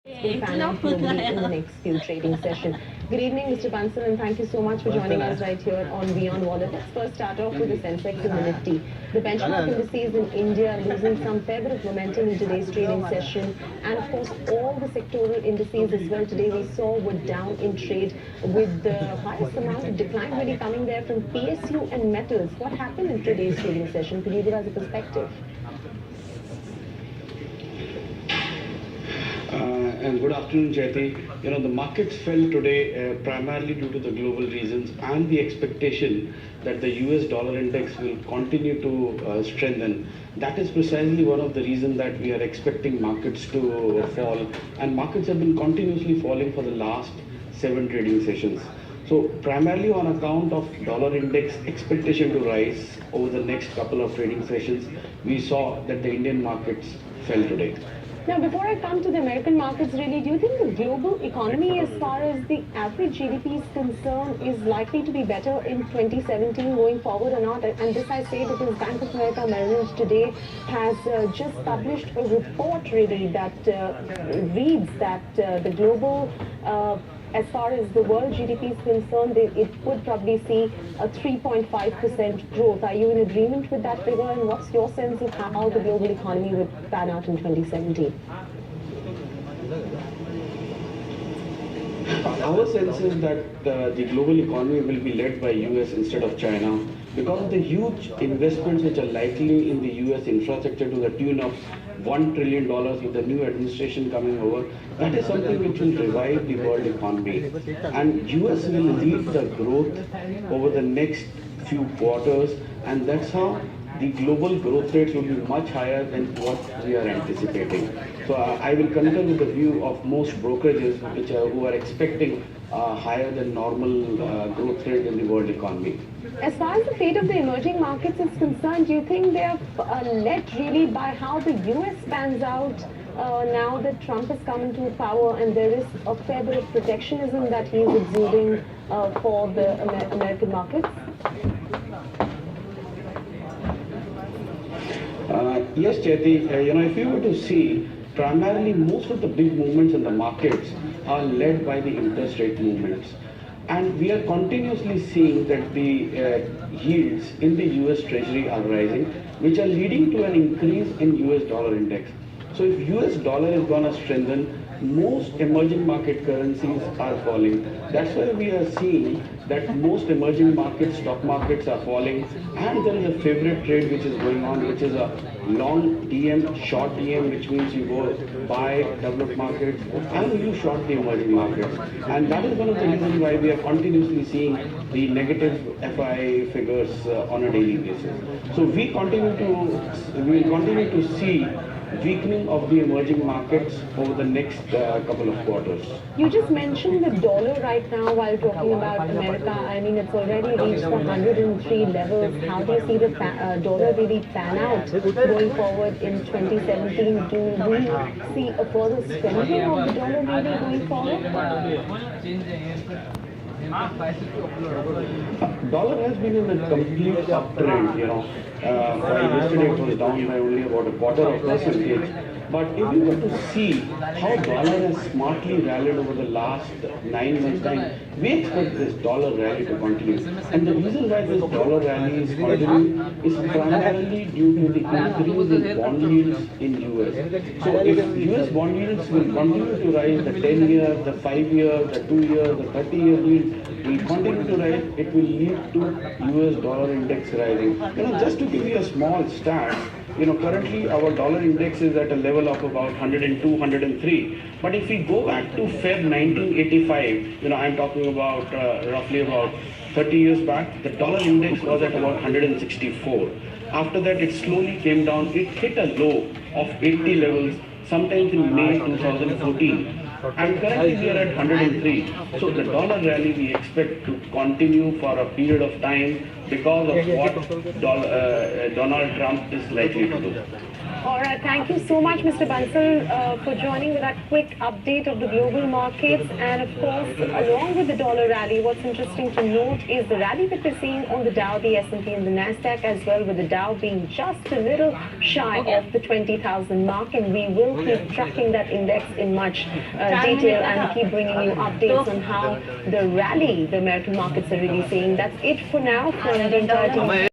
will pan out globally in the next few trading session. Good evening, Mr. Bansal, and thank you so much for joining us right here on WION Wallet. Let's first start off with the Sensex and the Nifty. The benchmark indices in India are losing some fair bit of momentum in today's trading session, and of course all the sectoral indices as well today we saw were down in trade, with the highest amount of decline really coming there from PSU and metals. What happened in today's trading session? Could you give us a perspective? And good afternoon, Jayati. The markets fell today primarily due to the global reasons and the expectation that the US dollar index will continue to strengthen. That is precisely one of the reasons that we are expecting markets to fall, and markets have been continuously falling for the last 7 trading sessions. So primarily on account of dollar index expectation to rise over the next couple of trading sessions, we saw that the Indian markets fell today. Now, before I come to the American markets, really, do you think the global economy, as far as the average GDP is concerned, is likely to be better in 2017 going forward or not? And this I say because Bank of America Merrill Lynch today has just published a report, really, that reads that the global as far as the world GDP is concerned, it would probably see a 3.5% growth. Are you in agreement with that figure? And what's your sense of how the global economy would pan out in 2017? Our sense is that the global economy will be led by US instead of China because of the huge investments which are likely in the US infrastructure to the tune of $1 trillion with the new administration coming over. That is something which will revive the world economy. And US will lead the growth over the next few quarters, and that's how the global growth rates will be much higher than what we are anticipating. So I will concur with the view of most brokerages who are expecting higher than normal growth rate in the world economy. As far as the fate of the emerging markets is concerned, do you think they are led really by how the US pans out now that Trump has come into power and there is a fair bit of protectionism that he is exuding for the American markets? Yes, Jyoti, if you were to see, primarily most of the big movements in the markets are led by the interest rate movements. And we are continuously seeing that the yields in the US Treasury are rising, which are leading to an increase in US dollar index. So if US dollar is going to strengthen, most emerging market currencies are falling. That's why we are seeing that most emerging markets, stock markets are falling, and there is a favorite trade which is going on, which is a long DM, short DM, which means you go buy developed markets and you short the emerging markets. And that is one of the reasons why we are continuously seeing the negative FI figures on a daily basis. So we will continue to see weakening of the emerging markets over the next couple of quarters. You just mentioned the dollar right now while talking about America. I mean, it's already reached the 103 levels. How do you see the dollar really pan out going forward in 2017? Do we see a further strengthening of the dollar really going forward? Dollar has been in a complete uptrend, while yesterday it was down by only about a quarter of percentage. But if you were to see how dollar has smartly rallied over the last 9 months' time, we expect this dollar rally to continue. And the reason why this dollar rally is continuing is primarily due to the increase in bond yields in US. So if US bond yields will continue to rise, the 10-year, the 5-year, the 2-year, the 30-year yield will continue to rise, it will lead to US dollar index rising. Just to give you a small stat, currently our dollar index is at a level of about 102, 103. But if we go back to Feb 1985, I'm talking about roughly about 30 years back, the dollar index was at about 164. After that, it slowly came down. It hit a low of 80 levels sometime in May 2014. And currently we are at 103. So the dollar rally we expect to continue for a period of time because of what Donald Trump is likely to do. All right, thank you so much, Mr. Bansal, for joining with that quick update of the global markets. And of course, along with the dollar rally, what's interesting to note is the rally that we're seeing on the Dow, the S&P, and the Nasdaq as well, with the Dow being just a little shy of the 20,000 mark. And we will keep tracking that index in much detail and keep bringing you updates on how the rally the American markets are really seeing. That's it for now from the entire team.